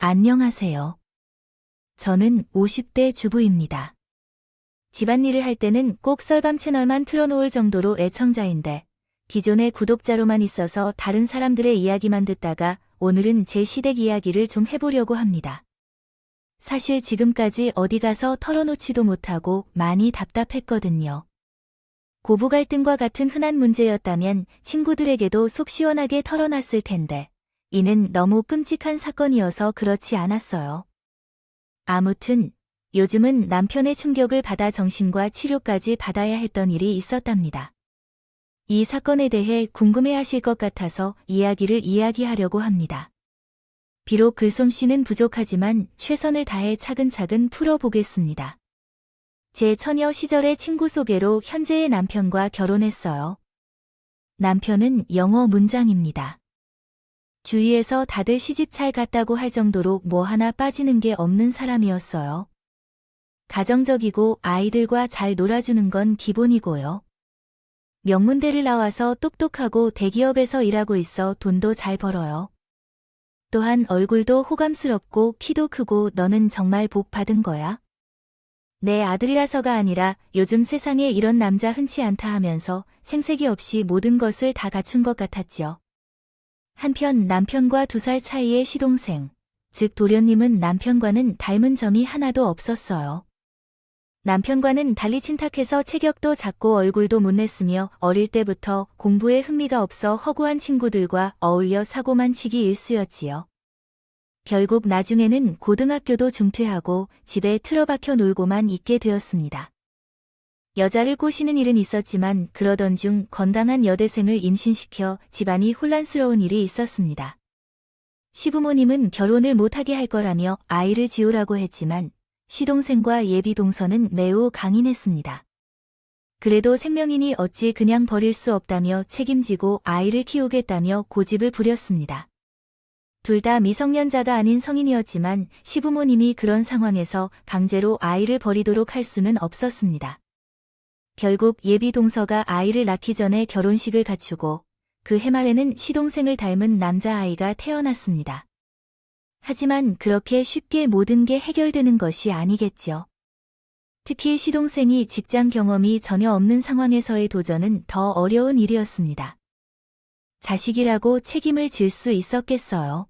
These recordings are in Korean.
안녕하세요. 저는 50대 주부입니다. 집안일을 할 때는 꼭 썰밤 채널만 틀어놓을 정도로 애청자인데 기존의 구독자로만 있어서 다른 사람들의 이야기만 듣다가 오늘은 제 시댁 이야기를 좀 해보려고 합니다. 사실 지금까지 어디 가서 털어놓지도 못하고 많이 답답했거든요. 고부 갈등과 같은 흔한 문제였다면 친구들에게도 속 시원하게 털어놨을 텐데 이는 너무 끔찍한 사건이어서 그렇지 않았어요. 아무튼 요즘은 남편의 충격을 받아 정신과 치료까지 받아야 했던 일이 있었답니다. 이 사건에 대해 궁금해하실 것 같아서 이야기를 이야기하려고 합니다. 비록 글솜씨는 부족하지만 최선을 다해 차근차근 풀어보겠습니다. 제 처녀 시절의 친구 소개로 현재의 남편과 결혼했어요. 남편은 영어 문장입니다. 주위에서 다들 시집 잘 갔다고 할 정도로 뭐 하나 빠지는 게 없는 사람이었어요. 가정적이고 아이들과 잘 놀아주는 건 기본이고요. 명문대를 나와서 똑똑하고 대기업에서 일하고 있어 돈도 잘 벌어요. 또한 얼굴도 호감스럽고 키도 크고 너는 정말 복 받은 거야? 내 아들이라서가 아니라 요즘 세상에 이런 남자 흔치 않다 하면서 생색이 없이 모든 것을 다 갖춘 것 같았지요. 한편 남편과 2살 차이의 시동생, 즉 도련님은 남편과는 닮은 점이 하나도 없었어요. 남편과는 달리 친탁해서 체격도 작고 얼굴도 못 냈으며 어릴 때부터 공부에 흥미가 없어 허구한 친구들과 어울려 사고만 치기 일쑤였지요. 결국 나중에는 고등학교도 중퇴하고 집에 틀어박혀 놀고만 있게 되었습니다. 여자를 꼬시는 일은 있었지만 그러던 중 건강한 여대생을 임신시켜 집안이 혼란스러운 일이 있었습니다. 시부모님은 결혼을 못하게 할 거라며 아이를 지우라고 했지만 시동생과 예비 동서는 매우 강인했습니다. 그래도 생명이니 어찌 그냥 버릴 수 없다며 책임지고 아이를 키우겠다며 고집을 부렸습니다. 둘 다 미성년자가 아닌 성인이었지만 시부모님이 그런 상황에서 강제로 아이를 버리도록 할 수는 없었습니다. 결국 예비 동서가 아이를 낳기 전에 결혼식을 갖추고 그 해말에는 시동생을 닮은 남자아이가 태어났습니다. 하지만 그렇게 쉽게 모든 게 해결되는 것이 아니겠죠. 특히 시동생이 직장 경험이 전혀 없는 상황에서의 도전은 더 어려운 일이었습니다. 자식이라고 책임을 질 수 있었겠어요.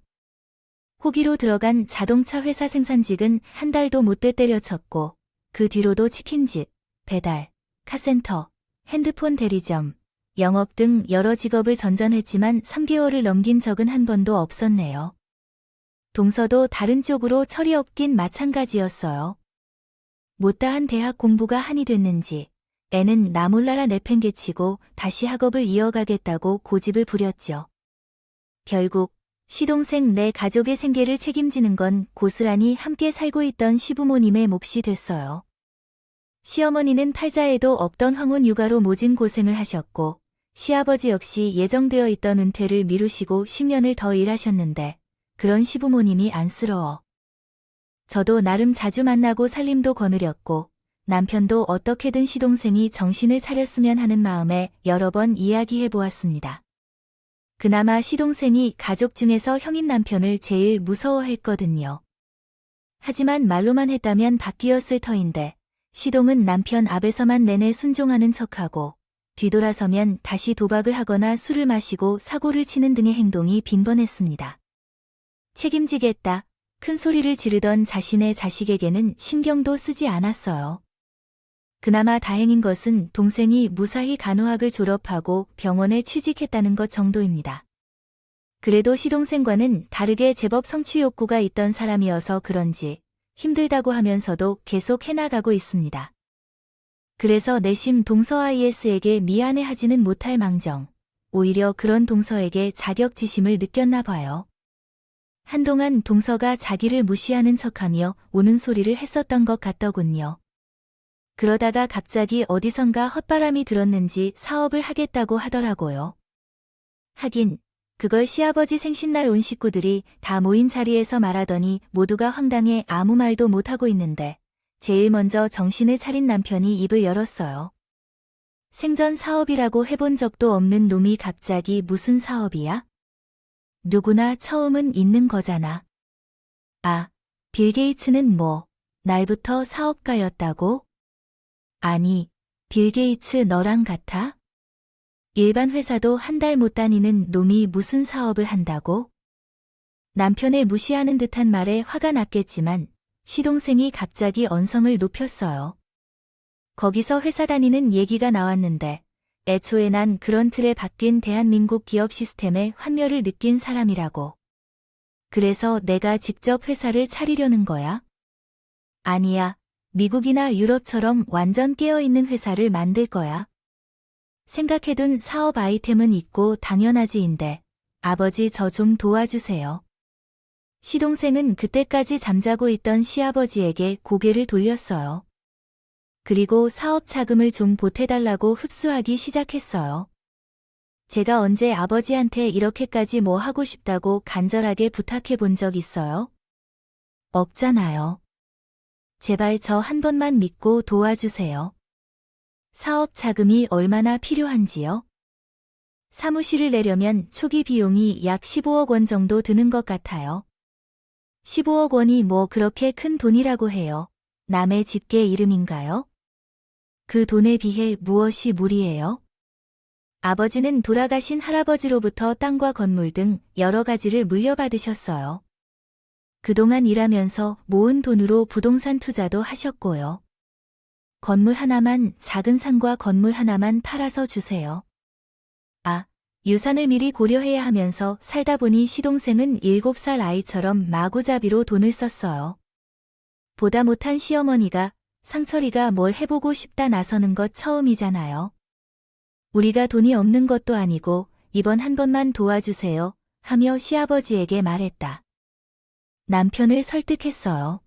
호기로 들어간 자동차 회사 생산직은 한 달도 못 돼 때려쳤고 그 뒤로도 치킨집, 배달, 카센터, 핸드폰 대리점, 영업 등 여러 직업을 전전했지만 3개월을 넘긴 적은 한 번도 없었네요. 동서도 다른 쪽으로 철이 없긴 마찬가지였어요. 못다한 대학 공부가 한이 됐는지 애는 나 몰라라 내팽개치고 다시 학업을 이어가겠다고 고집을 부렸죠. 결국 시동생 내 가족의 생계를 책임지는 건 고스란히 함께 살고 있던 시부모님의 몫이 됐어요. 시어머니는 팔자에도 없던 황혼 육아로 모진 고생을 하셨고 시아버지 역시 예정되어 있던 은퇴를 미루시고 10년을 더 일하셨는데 그런 시부모님이 안쓰러워. 저도 나름 자주 만나고 살림도 거느렸고 남편도 어떻게든 시동생이 정신을 차렸으면 하는 마음에 여러 번 이야기해 보았습니다. 그나마 시동생이 가족 중에서 형인 남편을 제일 무서워했거든요. 하지만 말로만 했다면 바뀌었을 터인데 시동은 남편 앞에서만 내내 순종하는 척하고 뒤돌아서면 다시 도박을 하거나 술을 마시고 사고를 치는 등의 행동이 빈번했습니다. 책임지겠다, 큰 소리를 지르던 자신의 자식에게는 신경도 쓰지 않았어요. 그나마 다행인 것은 동생이 무사히 간호학을 졸업하고 병원에 취직했다는 것 정도입니다. 그래도 시동생과는 다르게 제법 성취 욕구가 있던 사람이어서 그런지 힘들다고 하면서도 계속 해나가고 있습니다. 그래서 내심 동서 IS에게 미안해하지는 못할 망정, 오히려 그런 동서에게 자격지심을 느꼈나 봐요. 한동안 동서가 자기를 무시하는 척하며 우는 소리를 했었던 것 같더군요. 그러다가 갑자기 어디선가 헛바람이 들었는지 사업을 하겠다고 하더라고요. 하긴 그걸 시아버지 생신날 온 식구들이 다 모인 자리에서 말하더니 모두가 황당해 아무 말도 못하고 있는데 제일 먼저 정신을 차린 남편이 입을 열었어요. 생전 사업이라고 해본 적도 없는 놈이 갑자기 무슨 사업이야? 누구나 처음은 있는 거잖아. 아, 빌 게이츠는 뭐, 날부터 사업가였다고? 아니, 빌 게이츠 너랑 같아? 일반 회사도 한 달 못 다니는 놈이 무슨 사업을 한다고? 남편의 무시하는 듯한 말에 화가 났겠지만 시동생이 갑자기 언성을 높였어요. 거기서 회사 다니는 얘기가 나왔는데 애초에 난 그런 틀에 바뀐 대한민국 기업 시스템의 환멸을 느낀 사람이라고. 그래서 내가 직접 회사를 차리려는 거야? 아니야. 미국이나 유럽처럼 완전 깨어있는 회사를 만들 거야. 생각해둔 사업 아이템은 있고 당연하지인데 아버지 저 좀 도와주세요. 시동생은 그때까지 잠자고 있던 시아버지에게 고개를 돌렸어요. 그리고 사업 자금을 좀 보태달라고 흡수하기 시작했어요. 제가 언제 아버지한테 이렇게까지 뭐 하고 싶다고 간절하게 부탁해 본 적 있어요? 없잖아요. 제발 저 한 번만 믿고 도와주세요. 사업 자금이 얼마나 필요한지요? 사무실을 내려면 초기 비용이 약 15억 원 정도 드는 것 같아요. 15억 원이 뭐 그렇게 큰 돈이라고 해요. 남의 집게 이름인가요? 그 돈에 비해 무엇이 무리예요? 아버지는 돌아가신 할아버지로부터 땅과 건물 등 여러 가지를 물려받으셨어요. 그동안 일하면서 모은 돈으로 부동산 투자도 하셨고요. 건물 하나만, 작은 산과 건물 하나만 팔아서 주세요. 아, 유산을 미리 고려해야 하면서 살다 보니 시동생은 7살 아이처럼 마구잡이로 돈을 썼어요. 보다 못한 시어머니가 상철이가 뭘 해보고 싶다 나서는 것 처음이잖아요. 우리가 돈이 없는 것도 아니고 이번 한 번만 도와주세요 하며 시아버지에게 말했다. 남편을 설득했어요.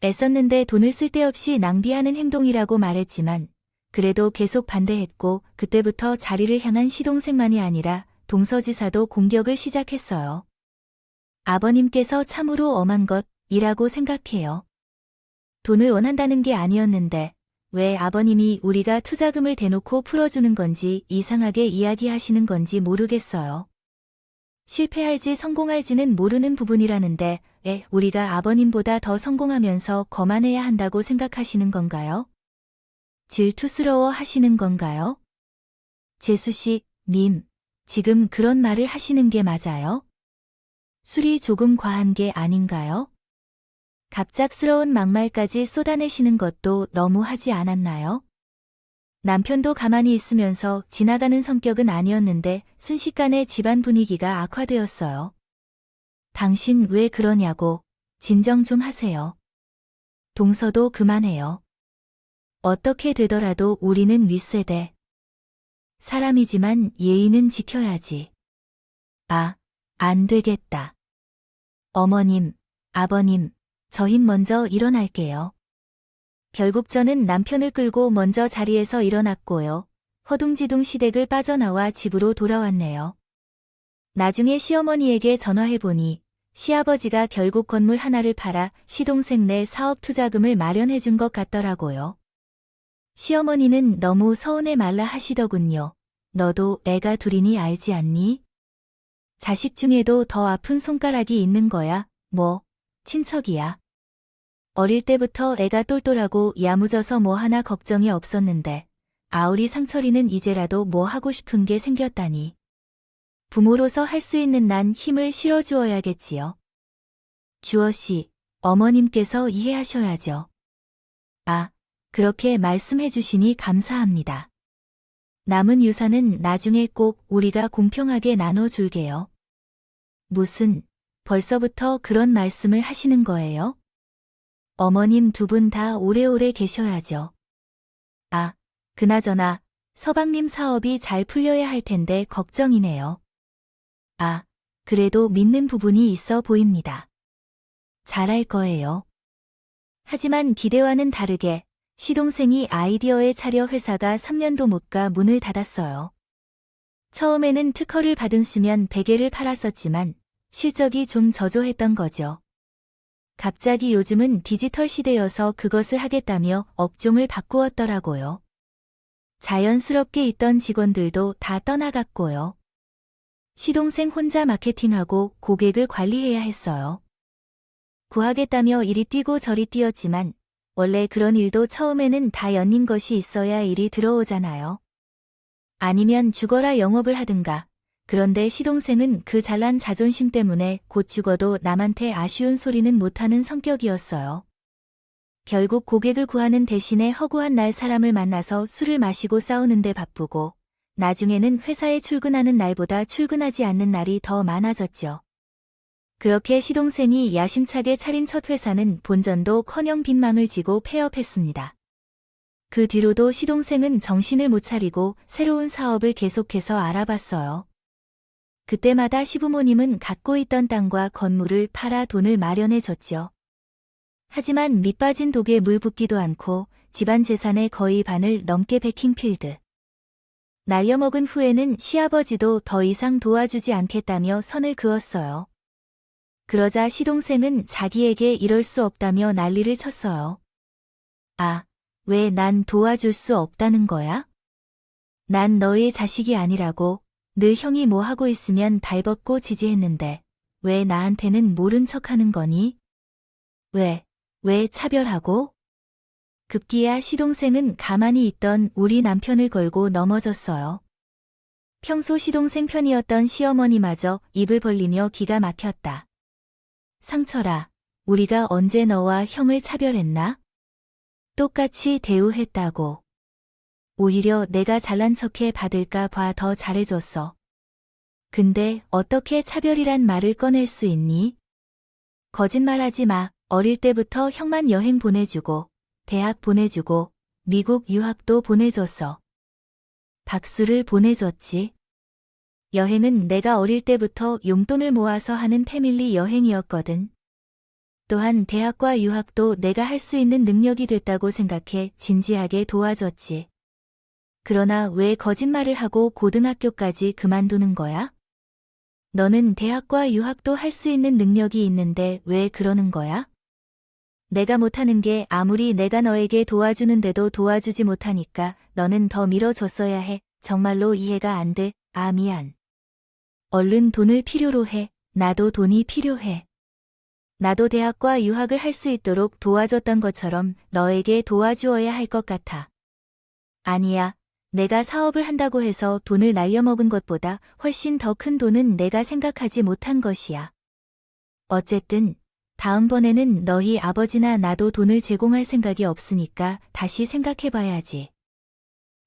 애썼는데 돈을 쓸데없이 낭비하는 행동이라고 말했지만 그래도 계속 반대했고 그때부터 자리를 향한 시동생만이 아니라 동서지사도 공격을 시작했어요. 아버님께서 참으로 엄한 것이라고 생각해요. 돈을 원한다는 게 아니었는데 왜 아버님이 우리가 투자금을 대놓고 풀어주는 건지 이상하게 이야기하시는 건지 모르겠어요. 실패할지 성공할지는 모르는 부분이라는데 왜 우리가 아버님보다 더 성공하면서 거만해야 한다고 생각하시는 건가요? 질투스러워 하시는 건가요? 재수씨, 님, 지금 그런 말을 하시는 게 맞아요? 술이 조금 과한 게 아닌가요? 갑작스러운 막말까지 쏟아내시는 것도 너무하지 않았나요? 남편도 가만히 있으면서 지나가는 성격은 아니었는데 순식간에 집안 분위기가 악화되었어요. 당신 왜 그러냐고, 진정 좀 하세요. 동서도 그만해요. 어떻게 되더라도 우리는 윗세대. 사람이지만 예의는 지켜야지. 아, 안 되겠다. 어머님, 아버님, 저흰 먼저 일어날게요. 결국 저는 남편을 끌고 먼저 자리에서 일어났고요. 허둥지둥 시댁을 빠져나와 집으로 돌아왔네요. 나중에 시어머니에게 전화해보니 시아버지가 결국 건물 하나를 팔아 시동생 내 사업 투자금을 마련해준 것 같더라고요. 시어머니는 너무 서운해 말라 하시더군요. 너도 애가 둘이니 알지 않니? 자식 중에도 더 아픈 손가락이 있는 거야. 뭐, 친척이야. 어릴 때부터 애가 똘똘하고 야무져서 뭐 하나 걱정이 없었는데 아우리 상철이는 이제라도 뭐 하고 싶은 게 생겼다니. 부모로서 할 수 있는 난 힘을 실어주어야겠지요. 주어씨, 어머님께서 이해하셔야죠. 아, 그렇게 말씀해 주시니 감사합니다. 남은 유산은 나중에 꼭 우리가 공평하게 나눠줄게요. 무슨, 벌써부터 그런 말씀을 하시는 거예요? 어머님 두 분 다 오래오래 계셔야죠. 아, 그나저나 서방님 사업이 잘 풀려야 할 텐데 걱정이네요. 아, 그래도 믿는 부분이 있어 보입니다. 잘할 거예요. 하지만 기대와는 다르게 시동생이 아이디어에 차려 회사가 3년도 못 가 문을 닫았어요. 처음에는 특허를 받은 수면 베개를 팔았었지만 실적이 좀 저조했던 거죠. 갑자기 요즘은 디지털 시대여서 그것을 하겠다며 업종을 바꾸었더라고요. 자연스럽게 있던 직원들도 다 떠나갔고요. 시동생 혼자 마케팅하고 고객을 관리해야 했어요. 구하겠다며 이리 뛰고 저리 뛰었지만 원래 그런 일도 처음에는 다 연린 것이 있어야 일이 들어오잖아요. 아니면 죽어라 영업을 하든가. 그런데 시동생은 그 잘난 자존심 때문에 곧 죽어도 남한테 아쉬운 소리는 못하는 성격이었어요. 결국 고객을 구하는 대신에 허구한 날 사람을 만나서 술을 마시고 싸우는데 바쁘고 나중에는 회사에 출근하는 날보다 출근하지 않는 날이 더 많아졌죠. 그렇게 시동생이 야심차게 차린 첫 회사는 본전도커녕 빈망을 지고 폐업했습니다. 그 뒤로도 시동생은 정신을 못 차리고 새로운 사업을 계속해서 알아봤어요. 그때마다 시부모님은 갖고 있던 땅과 건물을 팔아 돈을 마련해 줬죠. 하지만 밑빠진 독에 물 붓기도 않고 집안 재산의 거의 반을 넘게 베킹 필드. 날려먹은 후에는 시아버지도 더 이상 도와주지 않겠다며 선을 그었어요. 그러자 시동생은 자기에게 이럴 수 없다며 난리를 쳤어요. 아, 왜 난 도와줄 수 없다는 거야? 난 너의 자식이 아니라고. 늘 형이 뭐 하고 있으면 발벗고 지지했는데 왜 나한테는 모른 척하는 거니? 왜 차별하고? 급기야 시동생은 가만히 있던 우리 남편을 걸고 넘어졌어요. 평소 시동생 편이었던 시어머니마저 입을 벌리며 기가 막혔다. 상철아, 우리가 언제 너와 형을 차별했나? 똑같이 대우했다고. 오히려 내가 잘난 척해 받을까 봐 더 잘해줬어. 근데 어떻게 차별이란 말을 꺼낼 수 있니? 거짓말하지 마. 어릴 때부터 형만 여행 보내주고, 대학 보내주고, 미국 유학도 보내줬어. 박수를 보내줬지. 여행은 내가 어릴 때부터 용돈을 모아서 하는 패밀리 여행이었거든. 또한 대학과 유학도 내가 할 수 있는 능력이 됐다고 생각해 진지하게 도와줬지. 그러나 왜 거짓말을 하고 고등학교까지 그만두는 거야? 너는 대학과 유학도 할 수 있는 능력이 있는데 왜 그러는 거야? 내가 못하는 게 아무리 내가 너에게 도와주는데도 도와주지 못하니까 너는 더 밀어줬어야 해. 정말로 이해가 안 돼. 아, 미안. 얼른 돈을 필요로 해. 나도 돈이 필요해. 나도 대학과 유학을 할 수 있도록 도와줬던 것처럼 너에게 도와주어야 할 것 같아. 아니야. 내가 사업을 한다고 해서 돈을 날려먹은 것보다 훨씬 더 큰 돈은 내가 생각하지 못한 것이야. 어쨌든 다음번에는 너희 아버지나 나도 돈을 제공할 생각이 없으니까 다시 생각해봐야지.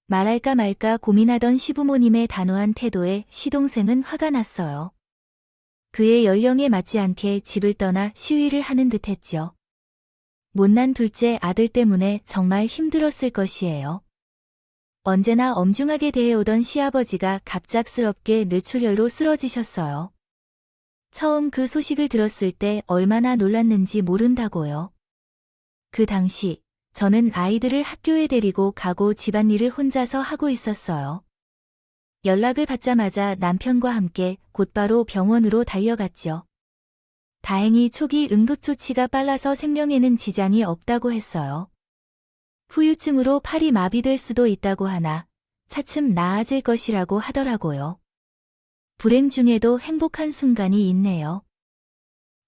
말할까 말까 고민하던 시부모님의 단호한 태도에 시동생은 화가 났어요. 그의 연령에 맞지 않게 집을 떠나 시위를 하는 듯했죠. 못난 둘째 아들 때문에 정말 힘들었을 것이에요. 언제나 엄중하게 대해오던 시아버지가 갑작스럽게 뇌출혈로 쓰러지셨어요. 처음 그 소식을 들었을 때 얼마나 놀랐는지 모른다고요. 그 당시 저는 아이들을 학교에 데리고 가고 집안일을 혼자서 하고 있었어요. 연락을 받자마자 남편과 함께 곧바로 병원으로 달려갔죠. 다행히 초기 응급조치가 빨라서 생명에는 지장이 없다고 했어요. 후유증으로 팔이 마비될 수도 있다고 하나 차츰 나아질 것이라고 하더라고요. 불행 중에도 행복한 순간이 있네요.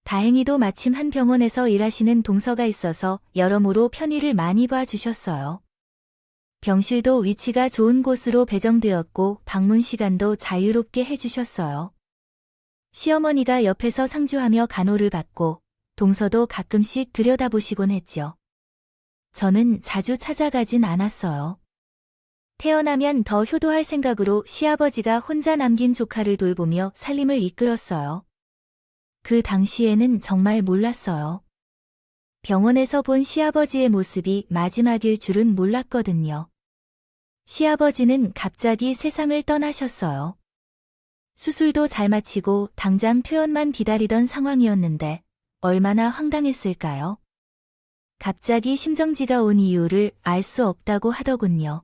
다행히도 마침 한 병원에서 일하시는 동서가 있어서 여러모로 편의를 많이 봐주셨어요. 병실도 위치가 좋은 곳으로 배정되었고 방문 시간도 자유롭게 해주셨어요. 시어머니가 옆에서 상주하며 간호를 받고 동서도 가끔씩 들여다보시곤 했죠. 저는 자주 찾아가진 않았어요. 태어나면 더 효도할 생각으로 시아버지가 혼자 남긴 조카를 돌보며 살림을 이끌었어요. 그 당시에는 정말 몰랐어요. 병원에서 본 시아버지의 모습이 마지막일 줄은 몰랐거든요. 시아버지는 갑자기 세상을 떠나셨어요. 수술도 잘 마치고 당장 퇴원만 기다리던 상황이었는데 얼마나 황당했을까요? 갑자기 심정지가 온 이유를 알 수 없다고 하더군요.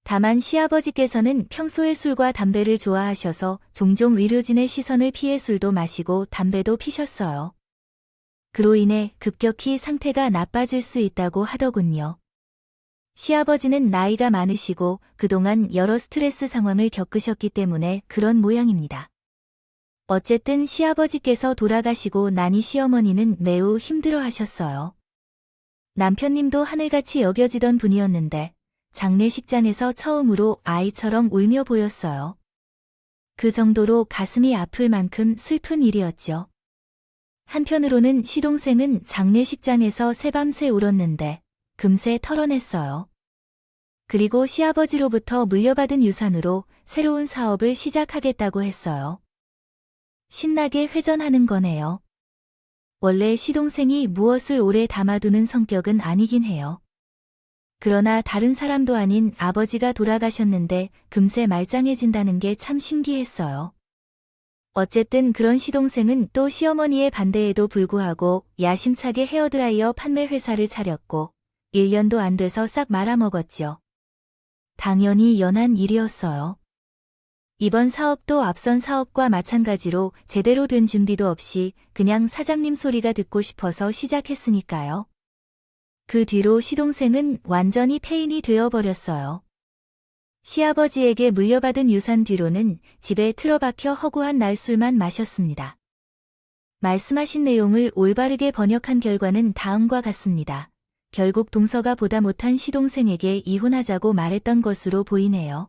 다만 시아버지께서는 평소에 술과 담배를 좋아하셔서 종종 의료진의 시선을 피해 술도 마시고 담배도 피셨어요. 그로 인해 급격히 상태가 나빠질 수 있다고 하더군요. 시아버지는 나이가 많으시고 그동안 여러 스트레스 상황을 겪으셨기 때문에 그런 모양입니다. 어쨌든 시아버지께서 돌아가시고 나니 시어머니는 매우 힘들어하셨어요. 남편님도 하늘같이 여겨지던 분이었는데 장례식장에서 처음으로 아이처럼 울며 보였어요. 그 정도로 가슴이 아플 만큼 슬픈 일이었죠. 한편으로는 시동생은 장례식장에서 새밤새 울었는데 금세 털어냈어요. 그리고 시아버지로부터 물려받은 유산으로 새로운 사업을 시작하겠다고 했어요. 신나게 회전하는 거네요. 원래 시동생이 무엇을 오래 담아두는 성격은 아니긴 해요. 그러나 다른 사람도 아닌 아버지가 돌아가셨는데 금세 말짱해진다는 게 참 신기했어요. 어쨌든 그런 시동생은 또 시어머니의 반대에도 불구하고 야심차게 헤어드라이어 판매 회사를 차렸고 1년도 안 돼서 싹 말아먹었죠. 당연히 연한 일이었어요. 이번 사업도 앞선 사업과 마찬가지로 제대로 된 준비도 없이 그냥 사장님 소리가 듣고 싶어서 시작했으니까요. 그 뒤로 시동생은 완전히 폐인이 되어버렸어요. 시아버지에게 물려받은 유산 뒤로는 집에 틀어박혀 허구한 날술만 마셨습니다. 말씀하신 내용을 올바르게 번역한 결과는 다음과 같습니다. 결국 동서가 보다 못한 시동생에게 이혼하자고 말했던 것으로 보이네요.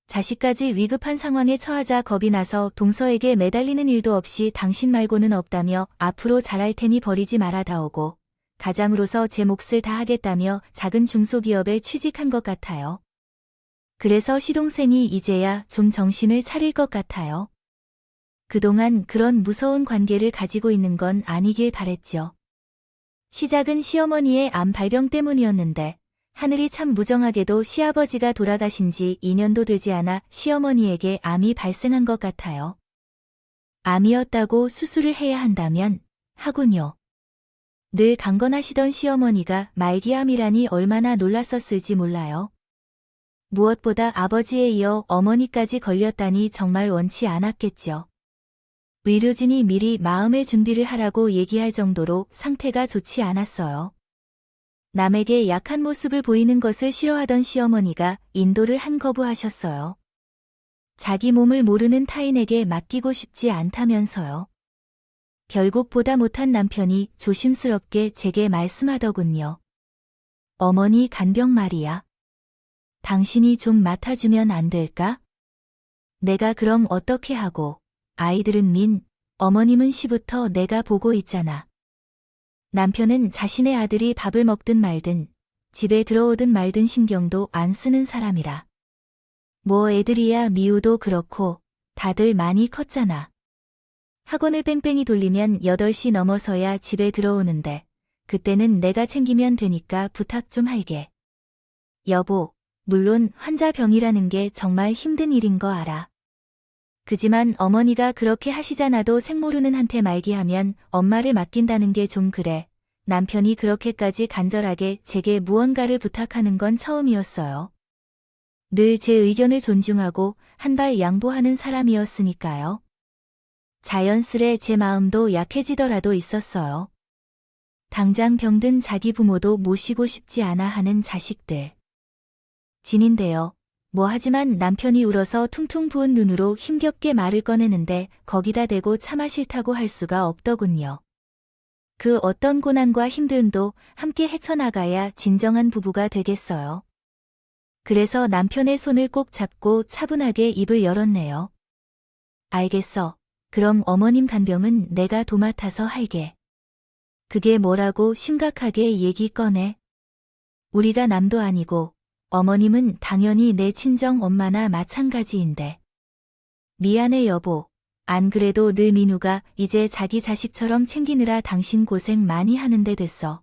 자식까지 위급한 상황에 처하자 겁이 나서 동서에게 매달리는 일도 없이 당신 말고는 없다며 앞으로 잘할 테니 버리지 말아다오고 가장으로서 제 몫을 다하겠다며 작은 중소기업에 취직한 것 같아요. 그래서 시동생이 이제야 좀 정신을 차릴 것 같아요. 그동안 그런 무서운 관계를 가지고 있는 건 아니길 바랬죠. 시작은 시어머니의 암 발병 때문이었는데 하늘이 참 무정하게도 시아버지가 돌아가신 지 2년도 되지 않아 시어머니에게 암이 발생한 것 같아요. 암이었다고 수술을 해야 한다면 하군요. 늘 강건하시던 시어머니가 말기암이라니 얼마나 놀랐었을지 몰라요. 무엇보다 아버지에 이어 어머니까지 걸렸다니 정말 원치 않았겠죠. 의료진이 미리 마음의 준비를 하라고 얘기할 정도로 상태가 좋지 않았어요. 남에게 약한 모습을 보이는 것을 싫어하던 시어머니가 인도를 한 거부하셨어요. 자기 몸을 모르는 타인에게 맡기고 싶지 않다면서요. 결국 보다 못한 남편이 조심스럽게 제게 말씀하더군요. 어머니 간병 말이야. 당신이 좀 맡아주면 안 될까? 내가 그럼 어떻게 하고, 아이들은 어머님은 시부터 내가 보고 있잖아. 남편은 자신의 아들이 밥을 먹든 말든, 집에 들어오든 말든 신경도 안 쓰는 사람이라. 뭐 애들이야 미우도 그렇고, 다들 많이 컸잖아. 학원을 뺑뺑이 돌리면 8시 넘어서야 집에 들어오는데, 그때는 내가 챙기면 되니까 부탁 좀 할게. 여보, 물론 환자 병이라는 게 정말 힘든 일인 거 알아. 그지만 어머니가 그렇게 하시잖아도 생모르는 한테 말기하면 엄마를 맡긴다는 게 좀 그래. 남편이 그렇게까지 간절하게 제게 무언가를 부탁하는 건 처음이었어요. 늘 제 의견을 존중하고 한 발 양보하는 사람이었으니까요. 자연스레 제 마음도 약해지더라도 있었어요. 당장 병든 자기 부모도 모시고 싶지 않아 하는 자식들. 진인데요. 하지만 남편이 울어서 퉁퉁 부은 눈으로 힘겹게 말을 꺼내는데 거기다 대고 차마 싫다고 할 수가 없더군요. 그 어떤 고난과 힘듦도 함께 헤쳐나가야 진정한 부부가 되겠어요. 그래서 남편의 손을 꼭 잡고 차분하게 입을 열었네요. 알겠어. 그럼 어머님 간병은 내가 도맡아서 할게. 그게 뭐라고 심각하게 얘기 꺼내. 우리가 남도 아니고 어머님은 당연히 내 친정 엄마나 마찬가지인데. 미안해 여보. 안 그래도 늘 민우가 이제 자기 자식처럼 챙기느라 당신 고생 많이 하는데 됐어.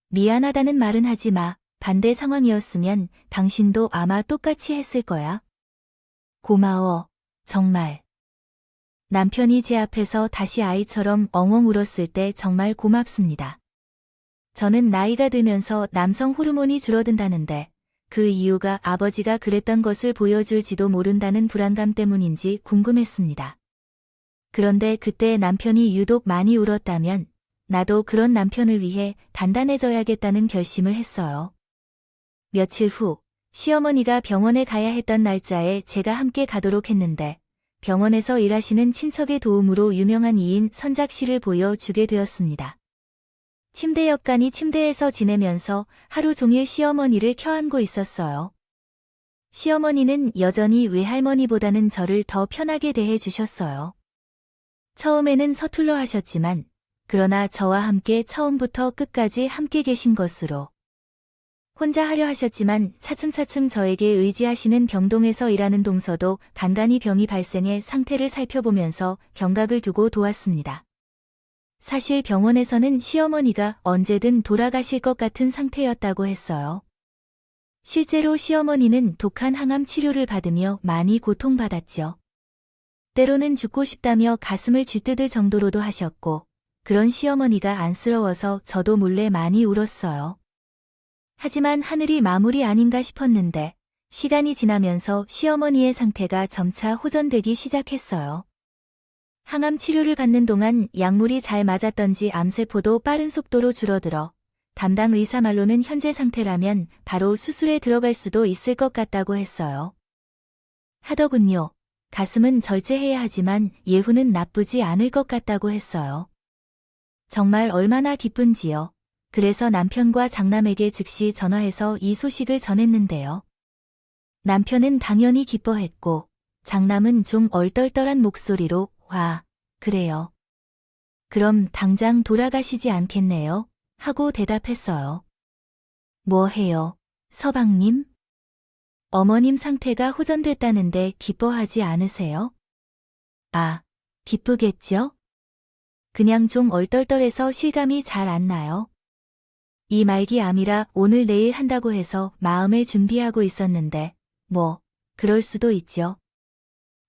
미안하다는 말은 하지 마. 반대 상황이었으면 당신도 아마 똑같이 했을 거야. 고마워. 정말. 남편이 제 앞에서 다시 아이처럼 엉엉 울었을 때 정말 고맙습니다. 저는 나이가 들면서 남성 호르몬이 줄어든다는데 그 이유가 아버지가 그랬던 것을 보여줄지도 모른다는 불안감 때문인지 궁금했습니다. 그런데 그때 남편이 유독 많이 울었다면 나도 그런 남편을 위해 단단해져야겠다는 결심을 했어요. 며칠 후 시어머니가 병원에 가야 했던 날짜에 제가 함께 가도록 했는데 병원에서 일하시는 친척의 도움으로 유명한 이인 선작 씨를 보여주게 되었습니다. 침대 옆간이 침대에서 지내면서 하루 종일 시어머니를 켜안고 있었어요. 시어머니는 여전히 외할머니보다는 저를 더 편하게 대해 주셨어요. 처음에는 서툴러 하셨지만, 그러나 저와 함께 처음부터 끝까지 함께 계신 것으로. 혼자 하려 하셨지만 차츰차츰 저에게 의지하시는 병동에서 일하는 동서도 간간히 병이 발생해 상태를 살펴보면서 경각을 두고 도왔습니다. 사실 병원에서는 시어머니가 언제든 돌아가실 것 같은 상태였다고 했어요. 실제로 시어머니는 독한 항암 치료를 받으며 많이 고통받았죠. 때로는 죽고 싶다며 가슴을 쥐뜯을 정도로도 하셨고, 그런 시어머니가 안쓰러워서 저도 몰래 많이 울었어요. 하지만 하늘이 마무리 아닌가 싶었는데, 시간이 지나면서 시어머니의 상태가 점차 호전되기 시작했어요. 항암 치료를 받는 동안 약물이 잘 맞았던지 암세포도 빠른 속도로 줄어들어 담당 의사 말로는 현재 상태라면 바로 수술에 들어갈 수도 있을 것 같다고 했어요. 하더군요. 가슴은 절제해야 하지만 예후는 나쁘지 않을 것 같다고 했어요. 정말 얼마나 기쁜지요. 그래서 남편과 장남에게 즉시 전화해서 이 소식을 전했는데요. 남편은 당연히 기뻐했고 장남은 좀 얼떨떨한 목소리로 와, 그래요. 그럼 당장 돌아가시지 않겠네요. 하고 대답했어요. 뭐 해요, 서방님? 어머님 상태가 호전됐다는데 기뻐하지 않으세요? 아, 기쁘겠죠? 그냥 좀 얼떨떨해서 실감이 잘 안 나요. 이 말기 암이라 오늘 내일 한다고 해서 마음에 준비하고 있었는데, 그럴 수도 있죠.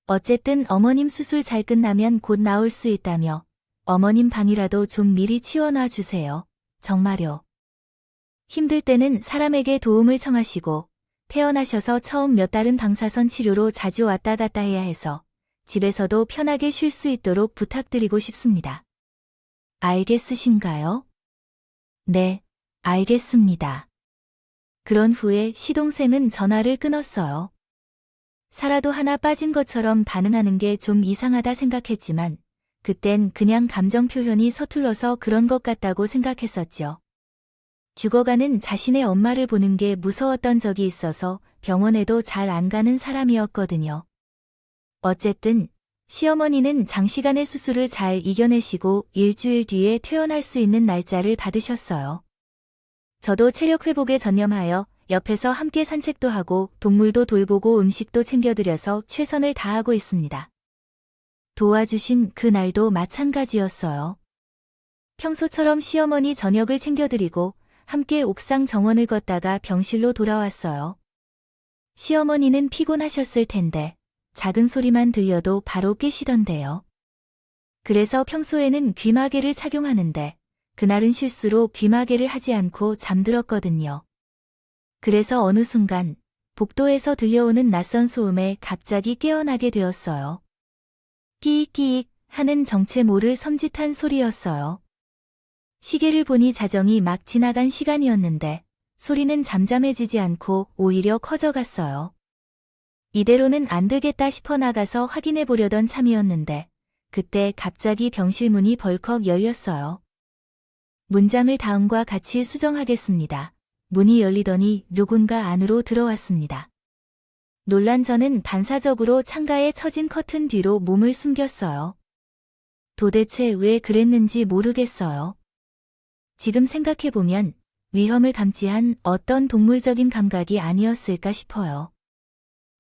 어쨌든 어머님 수술 잘 끝나면 곧 나올 수 있다며, 어머님 방이라도 좀 미리 치워놔 주세요. 정말요. 힘들 때는 사람에게 도움을 청하시고, 태어나셔서 처음 몇 달은 방사선 치료로 자주 왔다 갔다 해야 해서, 집에서도 편하게 쉴 수 있도록 부탁드리고 싶습니다. 알겠으신가요? 네, 알겠습니다. 그런 후에 시동생은 전화를 끊었어요. 살아도 하나 빠진 것처럼 반응하는 게 좀 이상하다 생각했지만 그땐 그냥 감정 표현이 서툴러서 그런 것 같다고 생각했었죠. 죽어가는 자신의 엄마를 보는 게 무서웠던 적이 있어서 병원에도 잘 안 가는 사람이었거든요. 어쨌든 시어머니는 장시간의 수술을 잘 이겨내시고 일주일 뒤에 퇴원할 수 있는 날짜를 받으셨어요. 저도 체력 회복에 전념하여 옆에서 함께 산책도 하고 동물도 돌보고 음식도 챙겨드려서 최선을 다하고 있습니다. 도와주신 그 날도 마찬가지였어요. 평소처럼 시어머니 저녁을 챙겨드리고 함께 옥상 정원을 걷다가 병실로 돌아왔어요. 시어머니는 피곤하셨을 텐데 작은 소리만 들려도 바로 깨시던데요. 그래서 평소에는 귀마개를 착용하는데 그날은 실수로 귀마개를 하지 않고 잠들었거든요. 그래서 어느 순간 복도에서 들려오는 낯선 소음에 갑자기 깨어나게 되었어요. 끼익끼익 하는 정체 모를 섬찟한 소리였어요. 시계를 보니 자정이 막 지나간 시간이었는데 소리는 잠잠해지지 않고 오히려 커져갔어요. 이대로는 안 되겠다 싶어 나가서 확인해 보려던 참이었는데 그때 갑자기 병실 문이 벌컥 열렸어요. 문장을 다음과 같이 수정하겠습니다. 문이 열리더니 누군가 안으로 들어왔습니다. 놀란 저는 반사적으로 창가에 처진 커튼 뒤로 몸을 숨겼어요. 도대체 왜 그랬는지 모르겠어요. 지금 생각해보면 위험을 감지한 어떤 동물적인 감각이 아니었을까 싶어요.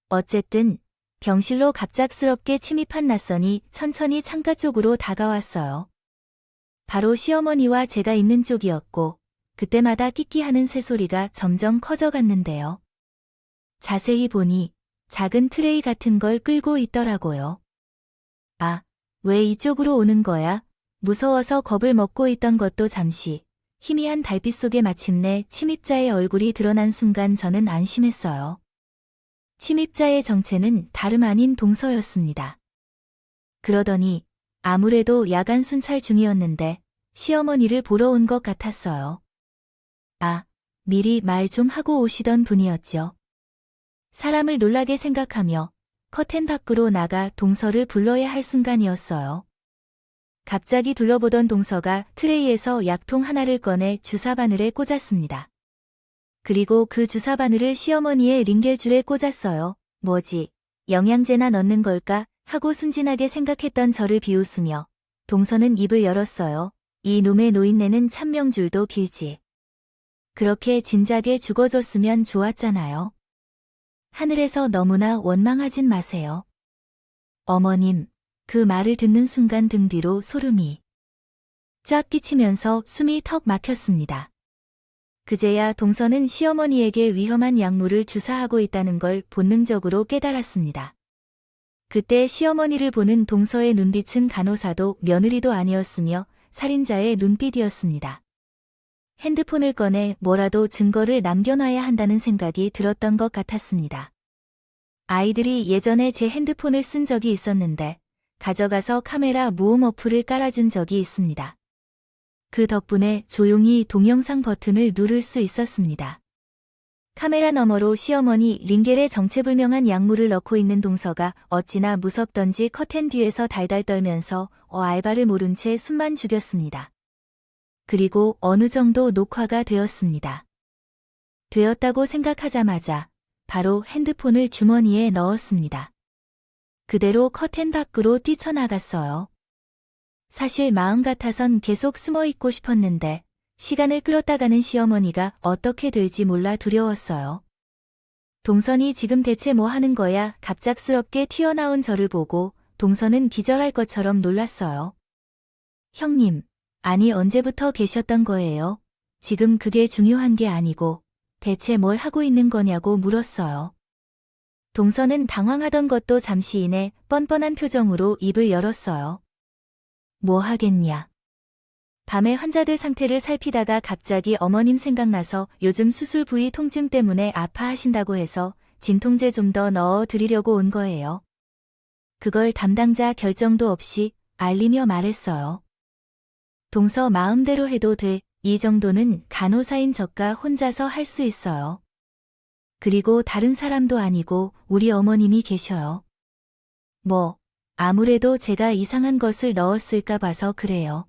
어쨌든 병실로 갑작스럽게 침입한 낯선이 천천히 창가 쪽으로 다가왔어요. 바로 시어머니와 제가 있는 쪽이었고 그때마다 끼끼하는 새소리가 점점 커져갔는데요. 자세히 보니 작은 트레이 같은 걸 끌고 있더라고요. 아, 왜 이쪽으로 오는 거야? 무서워서 겁을 먹고 있던 것도 잠시, 희미한 달빛 속에 마침내 침입자의 얼굴이 드러난 순간 저는 안심했어요. 침입자의 정체는 다름 아닌 동서였습니다. 그러더니 아무래도 야간 순찰 중이었는데 시어머니를 보러 온 것 같았어요. 아, 미리 말 좀 하고 오시던 분이었죠. 사람을 놀라게 생각하며 커튼 밖으로 나가 동서를 불러야 할 순간이었어요. 갑자기 둘러보던 동서가 트레이에서 약통 하나를 꺼내 주사 바늘에 꽂았습니다. 그리고 그 주사 바늘을 시어머니의 링겔줄에 꽂았어요. 뭐지? 영양제나 넣는 걸까? 하고 순진하게 생각했던 저를 비웃으며 동서는 입을 열었어요. 이 놈의 노인네는 참명줄도 길지. 그렇게 진작에 죽어줬으면 좋았잖아요. 하늘에서 너무나 원망하진 마세요. 어머님, 그 말을 듣는 순간 등 뒤로 소름이 쫙 끼치면서 숨이 턱 막혔습니다. 그제야 동서는 시어머니에게 위험한 약물을 주사하고 있다는 걸 본능적으로 깨달았습니다. 그때 시어머니를 보는 동서의 눈빛은 간호사도 며느리도 아니었으며 살인자의 눈빛이었습니다. 핸드폰을 꺼내 뭐라도 증거를 남겨놔야 한다는 생각이 들었던 것 같았습니다. 아이들이 예전에 제 핸드폰을 쓴 적이 있었는데 가져가서 카메라 모음 어플을 깔아준 적이 있습니다. 그 덕분에 조용히 동영상 버튼을 누를 수 있었습니다. 카메라 너머로 시어머니 링겔에 정체불명한 약물을 넣고 있는 동서가 어찌나 무섭던지 커튼 뒤에서 달달 떨면서 알바를 모른 채 숨만 죽였습니다. 그리고 어느 정도 녹화가 되었습니다. 되었다고 생각하자마자 바로 핸드폰을 주머니에 넣었습니다. 그대로 커튼 밖으로 뛰쳐나갔어요. 사실 마음 같아선 계속 숨어있고 싶었는데 시간을 끌었다가는 시어머니가 어떻게 될지 몰라 두려웠어요. 동선이 지금 대체 뭐 하는 거야? 갑작스럽게 튀어나온 저를 보고 동선은 기절할 것처럼 놀랐어요. 형님, 아니 언제부터 계셨던 거예요? 지금 그게 중요한 게 아니고 대체 뭘 하고 있는 거냐고 물었어요. 동선은 당황하던 것도 잠시 이내 뻔뻔한 표정으로 입을 열었어요. 뭐 하겠냐. 밤에 환자들 상태를 살피다가 갑자기 어머님 생각나서 요즘 수술 부위 통증 때문에 아파하신다고 해서 진통제 좀 더 넣어 드리려고 온 거예요. 그걸 담당자 결정도 없이 알리며 말했어요. 동서 마음대로 해도 돼. 이 정도는 간호사인 저가 혼자서 할 수 있어요. 그리고 다른 사람도 아니고 우리 어머님이 계셔요. 뭐, 아무래도 제가 이상한 것을 넣었을까 봐서 그래요.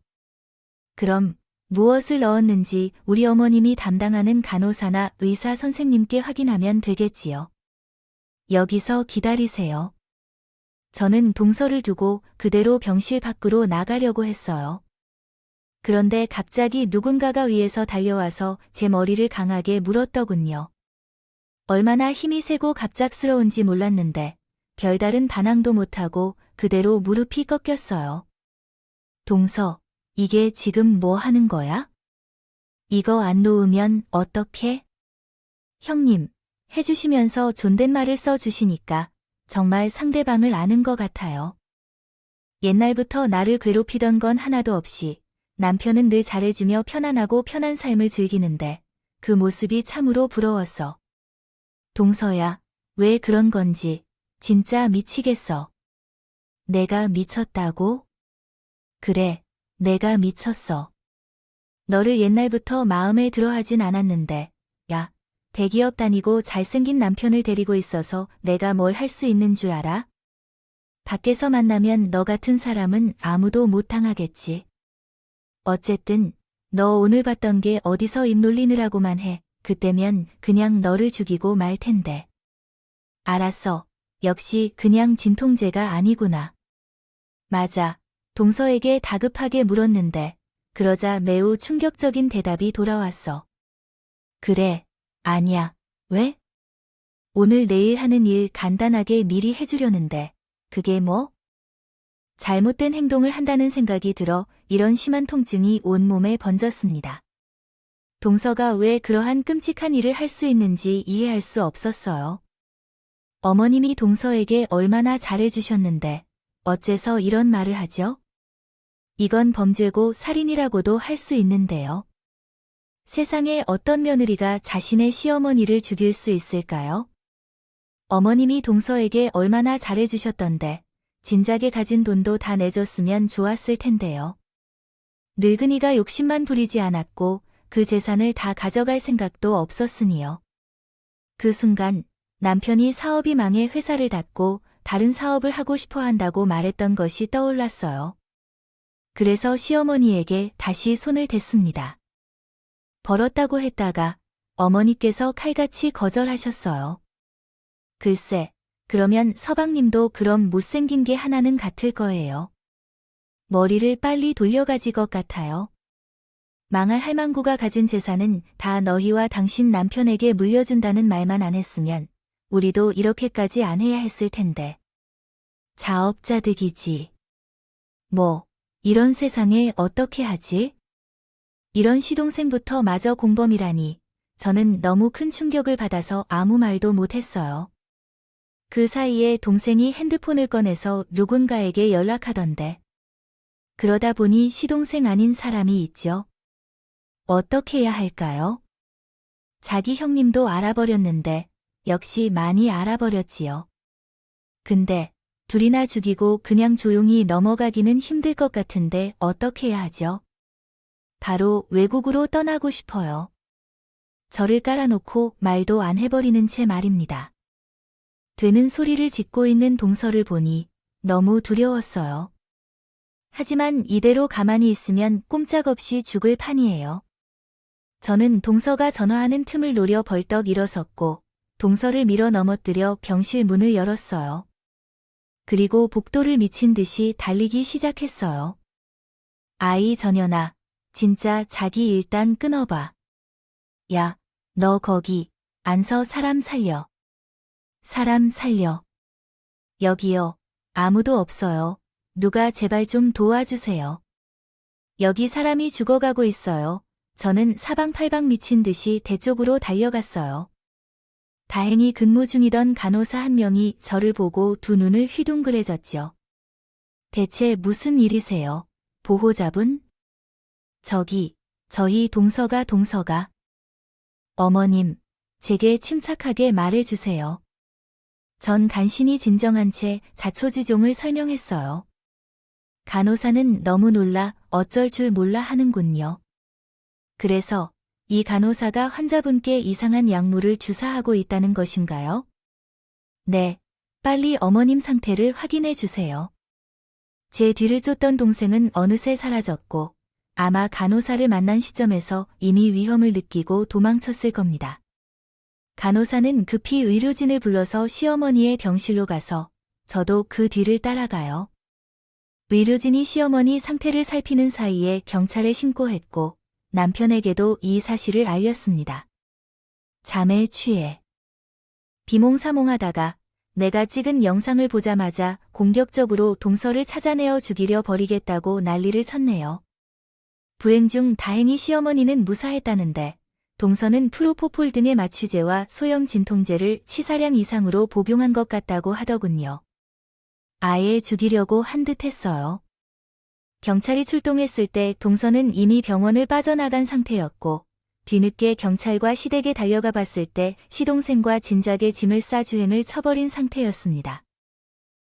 그럼 무엇을 넣었는지 우리 어머님이 담당하는 간호사나 의사 선생님께 확인하면 되겠지요. 여기서 기다리세요. 저는 동서를 두고 그대로 병실 밖으로 나가려고 했어요. 그런데 갑자기 누군가가 위에서 달려와서 제 머리를 강하게 물었더군요. 얼마나 힘이 세고 갑작스러운지 몰랐는데 별다른 반항도 못하고 그대로 무릎이 꺾였어요. 동서, 이게 지금 뭐 하는 거야? 이거 안 놓으면 어떡해? 형님, 해주시면서 존댓말을 써주시니까 정말 상대방을 아는 것 같아요. 옛날부터 나를 괴롭히던 건 하나도 없이 남편은 늘 잘해주며 편안하고 편한 삶을 즐기는데 그 모습이 참으로 부러웠어. 동서야, 왜 그런 건지 진짜 미치겠어. 내가 미쳤다고? 그래, 내가 미쳤어. 너를 옛날부터 마음에 들어하진 않았는데, 야, 대기업 다니고 잘생긴 남편을 데리고 있어서 내가 뭘 할 수 있는 줄 알아? 밖에서 만나면 너 같은 사람은 아무도 못 당하겠지. 어쨌든 너 오늘 봤던 게 어디서 입 놀리느라고만 해. 그때면 그냥 너를 죽이고 말 텐데. 알았어. 역시 그냥 진통제가 아니구나. 맞아. 동서에게 다급하게 물었는데 그러자 매우 충격적인 대답이 돌아왔어. 그래. 아니야. 왜? 오늘 내일 하는 일 간단하게 미리 해주려는데 그게 뭐? 잘못된 행동을 한다는 생각이 들어 이런 심한 통증이 온몸에 번졌습니다. 동서가 왜 그러한 끔찍한 일을 할 수 있는지 이해할 수 없었어요. 어머님이 동서에게 얼마나 잘해주셨는데 어째서 이런 말을 하죠? 이건 범죄고 살인이라고도 할 수 있는데요. 세상에 어떤 며느리가 자신의 시어머니를 죽일 수 있을까요? 어머님이 동서에게 얼마나 잘해주셨던데 진작에 가진 돈도 다 내줬으면 좋았을 텐데요. 늙은이가 욕심만 부리지 않았고 그 재산을 다 가져갈 생각도 없었으니요. 그 순간 남편이 사업이 망해 회사를 닫고 다른 사업을 하고 싶어 한다고 말했던 것이 떠올랐어요. 그래서 시어머니에게 다시 손을 댔습니다. 벌었다고 했다가 어머니께서 칼같이 거절하셨어요. 글쎄, 그러면 서방님도 그럼 못생긴 게 하나는 같을 거예요. 머리를 빨리 돌려가지 것 같아요. 망할 할망구가 가진 재산은 다 너희와 당신 남편에게 물려준다는 말만 안 했으면 우리도 이렇게까지 안 해야 했을 텐데. 자업자득이지. 뭐, 이런 세상에 어떻게 하지? 이런 시동생부터 마저 공범이라니 저는 너무 큰 충격을 받아서 아무 말도 못했어요. 그 사이에 동생이 핸드폰을 꺼내서 누군가에게 연락하던데. 그러다 보니 시동생 아닌 사람이 있죠. 어떻게 해야 할까요? 자기 형님도 알아버렸는데 역시 많이 알아버렸지요. 근데 둘이나 죽이고 그냥 조용히 넘어가기는 힘들 것 같은데 어떻게 해야 하죠? 바로 외국으로 떠나고 싶어요. 저를 깔아놓고 말도 안 해버리는 채 말입니다. 되는 소리를 짓고 있는 동서를 보니 너무 두려웠어요. 하지만 이대로 가만히 있으면 꼼짝없이 죽을 판이에요. 저는 동서가 전화하는 틈을 노려 벌떡 일어섰고 동서를 밀어 넘어뜨려 병실 문을 열었어요. 그리고 복도를 미친 듯이 달리기 시작했어요. 아이 전연아, 진짜 자기 일단 끊어봐. 야, 너 거기 안서 사람 살려. 사람 살려. 여기요. 아무도 없어요. 누가 제발 좀 도와주세요. 여기 사람이 죽어가고 있어요. 저는 사방팔방 미친 듯이 대 쪽으로 달려갔어요. 다행히 근무 중이던 간호사 한 명이 저를 보고 두 눈을 휘둥그레졌죠. 대체 무슨 일이세요? 보호자분? 저희 동서가. 어머님, 제게 침착하게 말해주세요. 전 간신히 진정한 채 자초지종을 설명했어요. 간호사는 너무 놀라 어쩔 줄 몰라 하는군요. 그래서 이 간호사가 환자분께 이상한 약물을 주사하고 있다는 것인가요? 네, 빨리 어머님 상태를 확인해 주세요. 제 뒤를 쫓던 동생은 어느새 사라졌고 아마 간호사를 만난 시점에서 이미 위험을 느끼고 도망쳤을 겁니다. 간호사는 급히 의료진을 불러서 시어머니의 병실로 가서 저도 그 뒤를 따라가요. 의료진이 시어머니 상태를 살피는 사이에 경찰에 신고했고 남편에게도 이 사실을 알렸습니다. 잠에 취해 비몽사몽하다가 내가 찍은 영상을 보자마자 공격적으로 동서를 찾아내어 죽이려 버리겠다고 난리를 쳤네요. 불행 중 다행히 시어머니는 무사했다는데 동서는 프로포폴 등의 마취제와 소염 진통제를 치사량 이상으로 복용한 것 같다고 하더군요. 아예 죽이려고 한 듯 했어요. 경찰이 출동했을 때 동서는 이미 병원을 빠져나간 상태였고 뒤늦게 경찰과 시댁에 달려가 봤을 때 시동생과 진작에 짐을 싸 주행을 쳐버린 상태였습니다.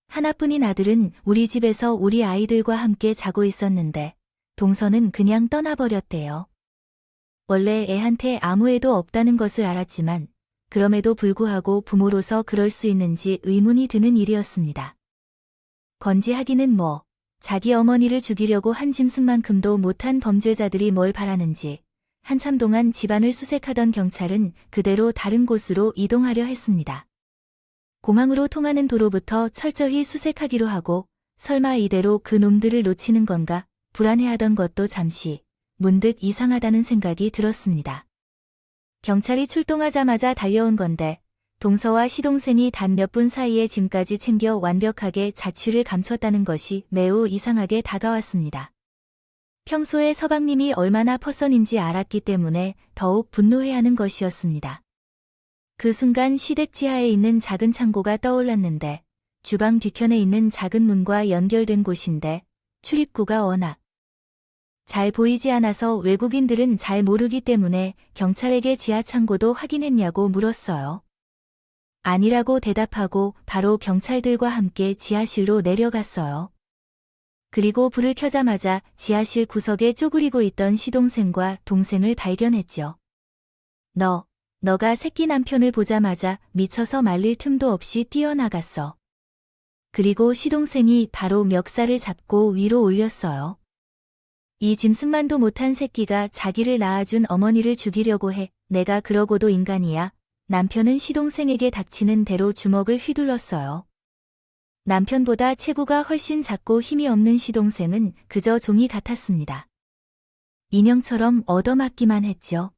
하나뿐인 아들은 우리 집에서 우리 아이들과 함께 자고 있었는데 동서는 그냥 떠나버렸대요. 원래 애한테 아무 애도 없다는 것을 알았지만 그럼에도 불구하고 부모로서 그럴 수 있는지 의문이 드는 일이었습니다. 건지하기는 뭐 자기 어머니를 죽이려고 한 짐승만큼도 못한 범죄자들이 뭘 바라는지 한참 동안 집안을 수색하던 경찰은 그대로 다른 곳으로 이동하려 했습니다. 공항으로 통하는 도로부터 철저히 수색하기로 하고 설마 이대로 그 놈들을 놓치는 건가 불안해하던 것도 잠시 문득 이상하다는 생각이 들었습니다. 경찰이 출동하자마자 달려온 건데 동서와 시동생이 단 몇 분 사이에 짐까지 챙겨 완벽하게 자취를 감췄다는 것이 매우 이상하게 다가왔습니다. 평소에 서방님이 얼마나 퍼선인지 알았기 때문에 더욱 분노해하는 것이었습니다. 그 순간 시댁 지하에 있는 작은 창고가 떠올랐는데 주방 뒤편에 있는 작은 문과 연결된 곳인데 출입구가 워낙 잘 보이지 않아서 외국인들은 잘 모르기 때문에 경찰에게 지하 창고도 확인했냐고 물었어요. 아니라고 대답하고 바로 경찰들과 함께 지하실로 내려갔어요. 그리고 불을 켜자마자 지하실 구석에 쪼그리고 있던 시동생과 동생을 발견했죠. 너가 새끼 남편을 보자마자 미쳐서 말릴 틈도 없이 뛰어나갔어. 그리고 시동생이 바로 멱살을 잡고 위로 올렸어요. 이 짐승만도 못한 새끼가 자기를 낳아준 어머니를 죽이려고 해. 내가 그러고도 인간이야. 남편은 시동생에게 닥치는 대로 주먹을 휘둘렀어요. 남편보다 체구가 훨씬 작고 힘이 없는 시동생은 그저 종이 같았습니다. 인형처럼 얻어맞기만 했죠.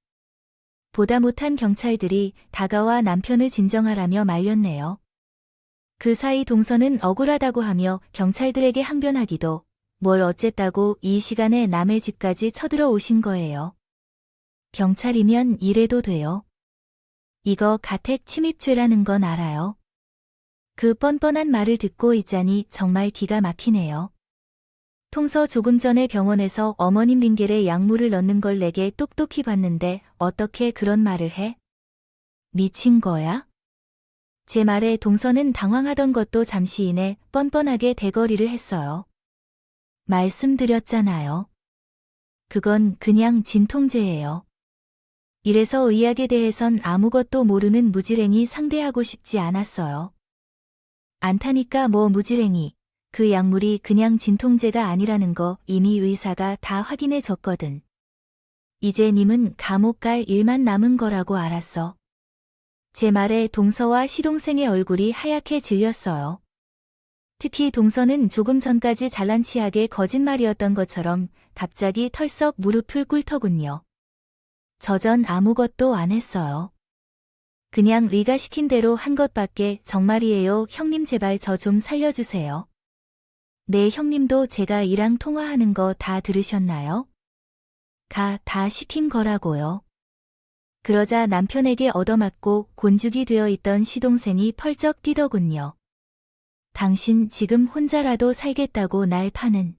보다 못한 경찰들이 다가와 남편을 진정하라며 말렸네요. 그 사이 동서는 억울하다고 하며 경찰들에게 항변하기도 뭘 어쨌다고 이 시간에 남의 집까지 쳐들어 오신 거예요. 경찰이면 이래도 돼요. 이거 가택 침입죄라는 건 알아요. 그 뻔뻔한 말을 듣고 있자니 정말 기가 막히네요. 통서 조금 전에 병원에서 어머님 링겔에 약물을 넣는 걸 내게 똑똑히 봤는데 어떻게 그런 말을 해? 미친 거야? 제 말에 동서는 당황하던 것도 잠시 이내 뻔뻔하게 대거리를 했어요. 말씀드렸잖아요. 그건 그냥 진통제예요. 이래서 의학에 대해선 아무것도 모르는 무지랭이 상대하고 싶지 않았어요. 안타니까 뭐 무지랭이. 그 약물이 그냥 진통제가 아니라는 거 이미 의사가 다 확인해 줬거든. 이제 님은 감옥 갈 일만 남은 거라고 알았어. 제 말에 동서와 시동생의 얼굴이 하얗게 질렸어요. 특히 동서는 조금 전까지 잘난치하게 거짓말이었던 것처럼 갑자기 털썩 무릎을 꿇더군요. 저 전 아무것도 안 했어요. 그냥 리가 시킨 대로 한 것밖에. 정말이에요. 형님 제발 저 좀 살려주세요. 네, 형님도 제가 이랑 통화하는 거 다 들으셨나요? 다 시킨 거라고요. 그러자 남편에게 얻어맞고 곤죽이 되어 있던 시동생이 펄쩍 뛰더군요. 당신 지금 혼자라도 살겠다고 날 파는.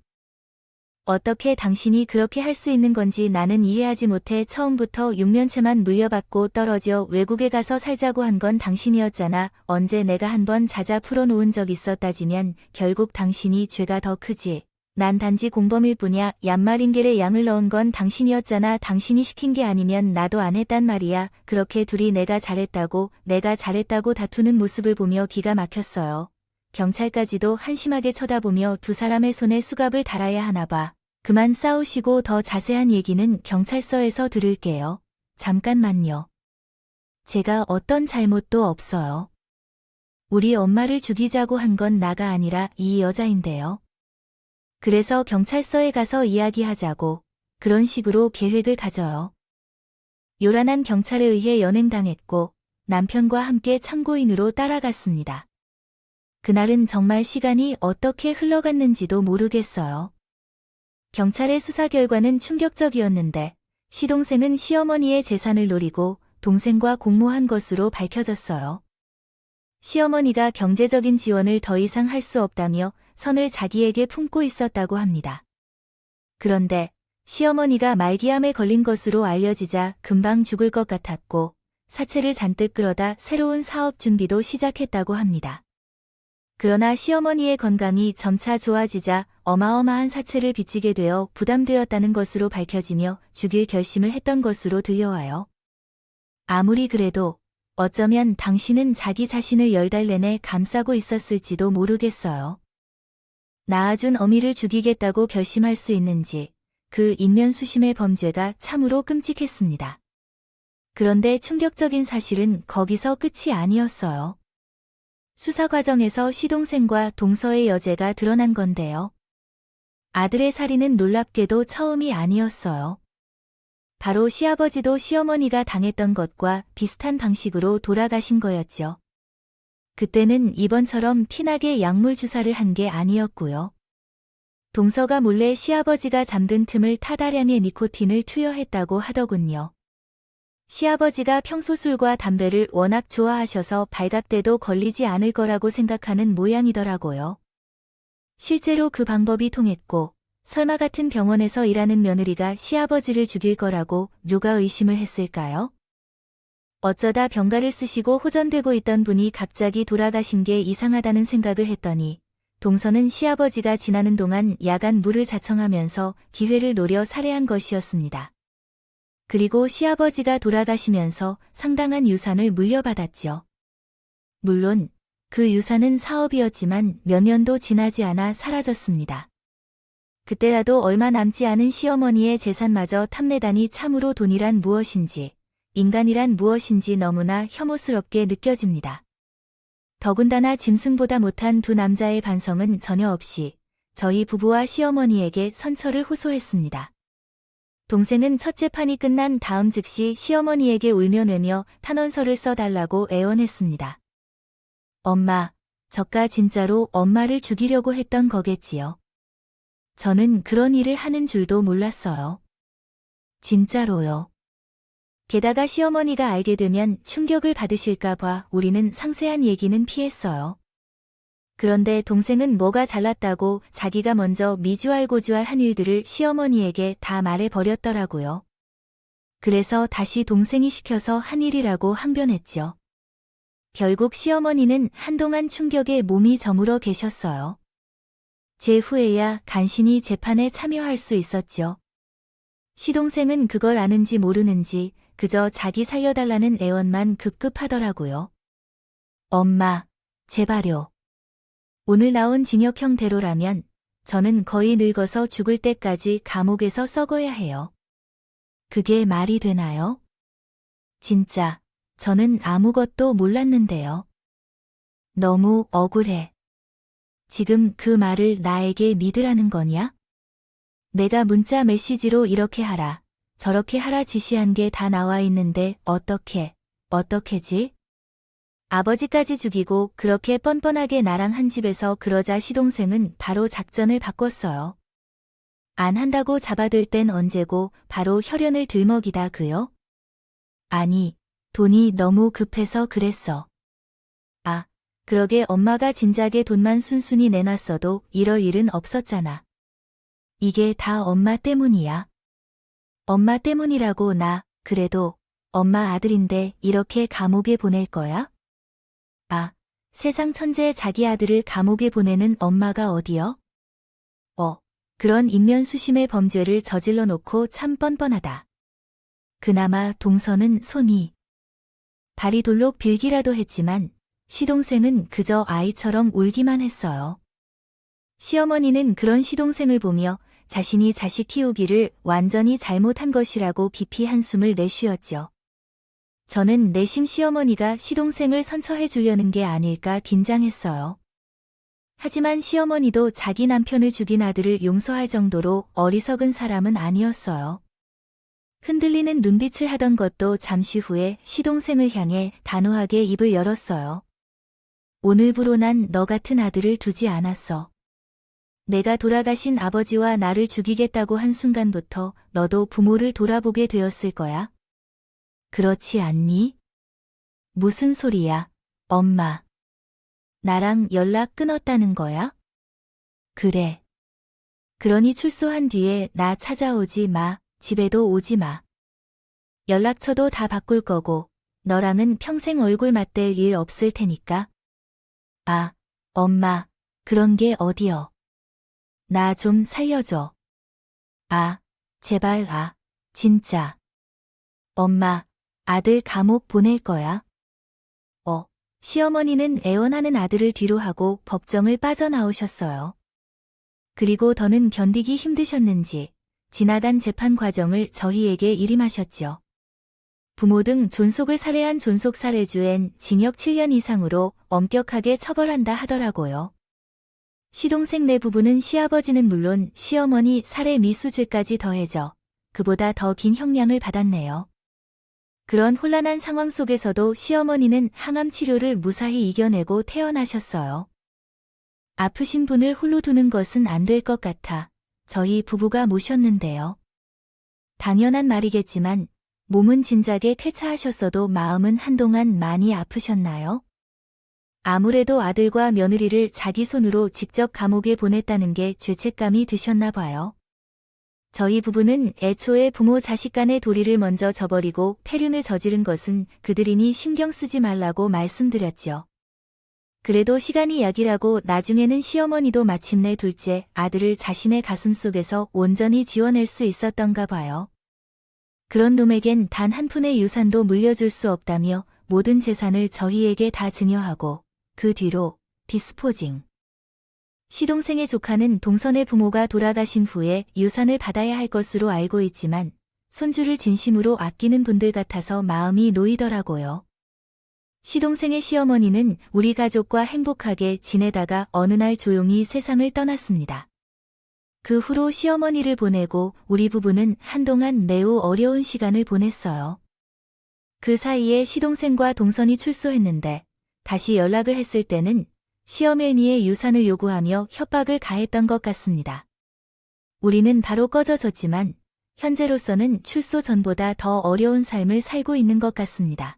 어떻게 당신이 그렇게 할 수 있는 건지 나는 이해하지 못해. 처음부터 육면체만 물려받고 떨어져 외국에 가서 살자고 한 건 당신이었잖아. 언제 내가 한번 자자 풀어놓은 적 있어? 따지면 결국 당신이 죄가 더 크지. 난 단지 공범일 뿐이야. 얀마링겔에 양을 넣은 건 당신이었잖아. 당신이 시킨 게 아니면 나도 안 했단 말이야. 그렇게 둘이 내가 잘했다고 다투는 모습을 보며 기가 막혔어요. 경찰까지도 한심하게 쳐다보며 두 사람의 손에 수갑을 달아야 하나 봐. 그만 싸우시고 더 자세한 얘기는 경찰서에서 들을게요. 잠깐만요. 제가 어떤 잘못도 없어요. 우리 엄마를 죽이자고 한 건 나가 아니라 이 여자인데요. 그래서 경찰서에 가서 이야기하자고 그런 식으로 계획을 가져요. 요란한 경찰에 의해 연행당했고 남편과 함께 참고인으로 따라갔습니다. 그날은 정말 시간이 어떻게 흘러갔는지도 모르겠어요. 경찰의 수사 결과는 충격적이었는데 시동생은 시어머니의 재산을 노리고 동생과 공모한 것으로 밝혀졌어요. 시어머니가 경제적인 지원을 더 이상 할 수 없다며 선을 자기에게 품고 있었다고 합니다. 그런데 시어머니가 말기암에 걸린 것으로 알려지자 금방 죽을 것 같았고 사채를 잔뜩 끌어다 새로운 사업 준비도 시작했다고 합니다. 그러나 시어머니의 건강이 점차 좋아지자 어마어마한 사채를 빚지게 되어 부담되었다는 것으로 밝혀지며 죽일 결심을 했던 것으로 들려와요. 아무리 그래도 어쩌면 당신은 자기 자신을 10달 내내 감싸고 있었을지도 모르겠어요. 낳아준 어미를 죽이겠다고 결심할 수 있는지 그 인면수심의 범죄가 참으로 끔찍했습니다. 그런데 충격적인 사실은 거기서 끝이 아니었어요. 수사 과정에서 시동생과 동서의 여죄가 드러난 건데요. 아들의 살인은 놀랍게도 처음이 아니었어요. 바로 시아버지도 시어머니가 당했던 것과 비슷한 방식으로 돌아가신 거였죠. 그때는 이번처럼 티나게 약물 주사를 한 게 아니었고요. 동서가 몰래 시아버지가 잠든 틈을 타 다량의 니코틴을 투여했다고 하더군요. 시아버지가 평소 술과 담배를 워낙 좋아하셔서 발각돼도 걸리지 않을 거라고 생각하는 모양이더라고요. 실제로 그 방법이 통했고 설마 같은 병원에서 일하는 며느리가 시아버지를 죽일 거라고 누가 의심을 했을까요? 어쩌다 병가를 쓰시고 호전되고 있던 분이 갑자기 돌아가신 게 이상하다는 생각을 했더니 동서는 시아버지가 지나는 동안 야간 물을 자청하면서 기회를 노려 살해한 것이었습니다. 그리고 시아버지가 돌아가시면서 상당한 유산을 물려받았죠. 물론 그 유산은 사업이었지만 몇 년도 지나지 않아 사라졌습니다. 그때라도 얼마 남지 않은 시어머니의 재산마저 탐내다니 참으로 돈이란 무엇인지, 인간이란 무엇인지 너무나 혐오스럽게 느껴집니다. 더군다나 짐승보다 못한 두 남자의 반성은 전혀 없이 저희 부부와 시어머니에게 선처를 호소했습니다. 동생은 첫째 판이 끝난 다음 즉시 시어머니에게 울며내며 탄원서를 써달라고 애원했습니다. 엄마, 저가 진짜로 엄마를 죽이려고 했던 거겠지요. 저는 그런 일을 하는 줄도 몰랐어요. 진짜로요. 게다가 시어머니가 알게 되면 충격을 받으실까 봐 우리는 상세한 얘기는 피했어요. 그런데 동생은 뭐가 잘났다고 자기가 먼저 미주알고주알 한 일들을 시어머니에게 다 말해버렸더라고요. 그래서 다시 동생이 시켜서 한 일이라고 항변했죠. 결국 시어머니는 한동안 충격에 몸이 저물어 계셨어요. 제 후에야 간신히 재판에 참여할 수 있었죠. 시동생은 그걸 아는지 모르는지 그저 자기 살려달라는 애원만 급급하더라고요. 엄마, 제발요. 오늘 나온 징역형대로라면 저는 거의 늙어서 죽을 때까지 감옥에서 썩어야 해요. 그게 말이 되나요? 진짜, 저는 아무것도 몰랐는데요. 너무 억울해. 지금 그 말을 나에게 믿으라는 거냐? 내가 문자 메시지로 이렇게 하라, 저렇게 하라 지시한 게 다 나와 있는데 어떻게지? 아버지까지 죽이고 그렇게 뻔뻔하게 나랑 한 집에서 그러자 시동생은 바로 작전을 바꿨어요. 안 한다고 잡아들 땐 언제고 바로 혈연을 들먹이다 그요? 아니, 돈이 너무 급해서 그랬어. 아, 그러게 엄마가 진작에 돈만 순순히 내놨어도 이럴 일은 없었잖아. 이게 다 엄마 때문이야. 엄마 때문이라고 그래도 엄마 아들인데 이렇게 감옥에 보낼 거야? 아, 세상 천재의 자기 아들을 감옥에 보내는 엄마가 어디여? 그런 인면수심의 범죄를 저질러 놓고 참 뻔뻔하다. 그나마 동서는 손이 발이 돌록 빌기라도 했지만 시동생은 그저 아이처럼 울기만 했어요. 시어머니는 그런 시동생을 보며 자신이 자식 키우기를 완전히 잘못한 것이라고 깊이 한숨을 내쉬었죠. 저는 내심 시어머니가 시동생을 선처해 주려는 게 아닐까 긴장했어요. 하지만 시어머니도 자기 남편을 죽인 아들을 용서할 정도로 어리석은 사람은 아니었어요. 흔들리는 눈빛을 하던 것도 잠시 후에 시동생을 향해 단호하게 입을 열었어요. 오늘부로 난 너 같은 아들을 두지 않았어. 내가 돌아가신 아버지와 나를 죽이겠다고 한 순간부터 너도 부모를 돌아보게 되었을 거야. 그렇지 않니? 무슨 소리야, 엄마. 나랑 연락 끊었다는 거야? 그래. 그러니 출소한 뒤에 나 찾아오지 마, 집에도 오지 마. 연락처도 다 바꿀 거고, 너랑은 평생 얼굴 맞댈 일 없을 테니까. 아, 엄마, 그런 게 어디여. 나 좀 살려줘. 아, 제발 진짜. 엄마, 아들 감옥 보낼 거야. 시어머니는 애원하는 아들을 뒤로 하고 법정을 빠져나오셨어요. 그리고 더는 견디기 힘드셨는지 지나간 재판 과정을 저희에게 일임하셨죠. 부모 등 존속을 살해한 존속살해주엔 징역 7년 이상으로 엄격하게 처벌한다 하더라고요. 시동생 네 부부는 시아버지는 물론 시어머니 살해 미수죄까지 더해져 그보다 더 긴 형량을 받았네요. 그런 혼란한 상황 속에서도 시어머니는 항암 치료를 무사히 이겨내고 태어나셨어요. 아프신 분을 홀로 두는 것은 안 될 것 같아 저희 부부가 모셨는데요. 당연한 말이겠지만 몸은 진작에 쾌차하셨어도 마음은 한동안 많이 아프셨나요? 아무래도 아들과 며느리를 자기 손으로 직접 감옥에 보냈다는 게 죄책감이 드셨나 봐요. 저희 부부는 애초에 부모 자식 간의 도리를 먼저 저버리고 폐륜을 저지른 것은 그들이니 신경 쓰지 말라고 말씀드렸죠. 그래도 시간이 약이라고 나중에는 시어머니도 마침내 둘째 아들을 자신의 가슴속에서 온전히 지워낼 수 있었던가 봐요. 그런 놈에겐 단 한 푼의 유산도 물려줄 수 없다며 모든 재산을 저희에게 다 증여하고 그 뒤로 디스포징. 시동생의 조카는 동선의 부모가 돌아가신 후에 유산을 받아야 할 것으로 알고 있지만 손주를 진심으로 아끼는 분들 같아서 마음이 놓이더라고요. 시동생의 시어머니는 우리 가족과 행복하게 지내다가 어느 날 조용히 세상을 떠났습니다. 그 후로 시어머니를 보내고 우리 부부는 한동안 매우 어려운 시간을 보냈어요. 그 사이에 시동생과 동선이 출소했는데 다시 연락을 했을 때는 시어머니의 유산을 요구하며 협박을 가했던 것 같습니다. 우리는 바로 꺼져줬지만 현재로서는 출소 전보다 더 어려운 삶을 살고 있는 것 같습니다.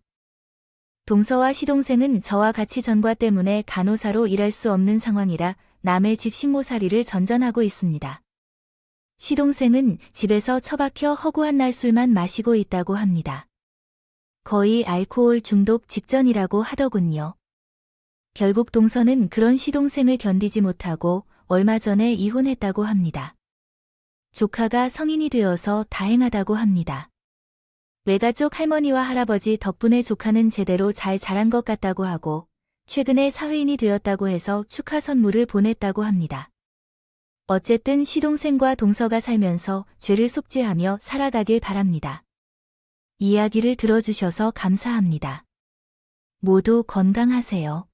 동서와 시동생은 저와 같이 전과 때문에 간호사로 일할 수 없는 상황이라 남의 집 식모살이를 전전하고 있습니다. 시동생은 집에서 처박혀 허구한 날 술만 마시고 있다고 합니다. 거의 알코올 중독 직전이라고 하더군요. 결국 동서는 그런 시동생을 견디지 못하고 얼마 전에 이혼했다고 합니다. 조카가 성인이 되어서 다행하다고 합니다. 외가족 할머니와 할아버지 덕분에 조카는 제대로 잘 자란 것 같다고 하고 최근에 사회인이 되었다고 해서 축하 선물을 보냈다고 합니다. 어쨌든 시동생과 동서가 살면서 죄를 속죄하며 살아가길 바랍니다. 이야기를 들어주셔서 감사합니다. 모두 건강하세요.